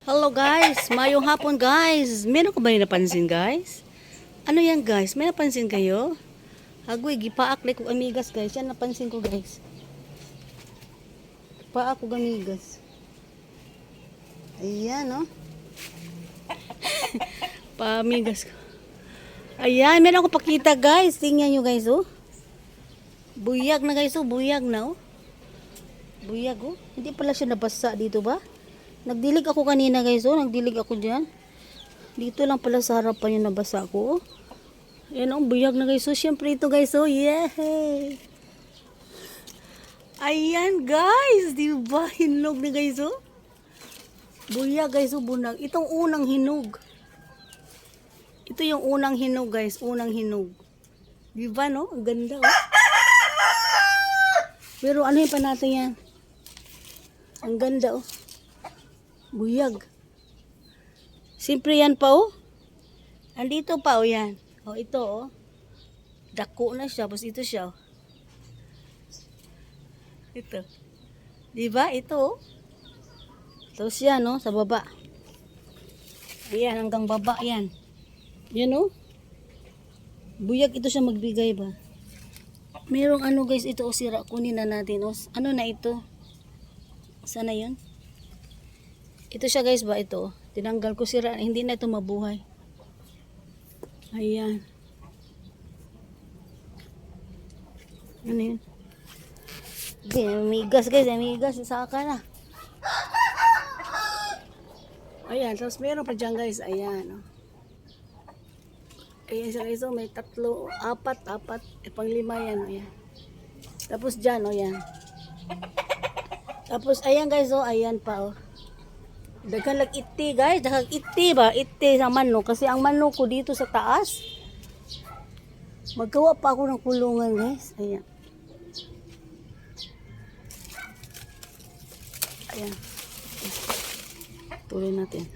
Hello guys, mayong hapon guys. Meron ko ba yung napansin guys? Ano yan guys? May napansin kayo? Agoy, gipaak like ko amigas guys. Yan napansin ko guys. Paak ko amigas. Ayan oh. Paamigas ko. Ayan, meron ko pakita guys. Tingnan nyo guys oh. Buyag na guys oh, buyag na oh. Buyag oh. Hindi pala siya nabasa dito ba? Nagdilig ako kanina guys, oh. Nagdilig ako dyan. Dito lang pala sa harapan yung nabasa ko, oh. Ayan, oh. Buyag na guys, oh. Siyempre ito guys, oh. Yay! Ayan guys. Diba? Hinog na guys, oh. Buyag guys, oh. Bunag. Itong unang hinog. Ito yung unang hinog guys. Unang hinog. Diba no? Ang ganda, oh. Pero ano yung pa natin yan? Ang ganda, oh. Buyag. Siyempre yan pa oh. Andito pa oh yan. Oh ito oh. Dako na siya. Tapos ito siya oh. Ito. Diba? Ito oh. Tapos yan oh. Sa baba. Ayan hanggang baba yan. Yan oh. Buyag ito siya magbigay ba. Merong ano guys ito oh. Sira. Kunin na natin oh. Ano na ito? Sana yun? Ito siya guys ba ito. Tinanggal ko sira. Hindi na ito mabuhay. Ayan. Ano yun? Amigas guys. Amigas. Saka na. Ayan. Tapos meron pa dyan guys. Ayan. Oh. Ayan siya guys. Oh, may tatlo. Apat. Pang-lima yan. Ayan. Tapos dyan. Oh yan. Tapos ayan guys. Oh. Ayan pa oh. Daghang lag iti guys, daghang iti ba? Iti sa manok kasi ang manok ko dito sa taas. Maggawa pa ako ng kulungan guys. Ayan. Ayan. Tuloy natin.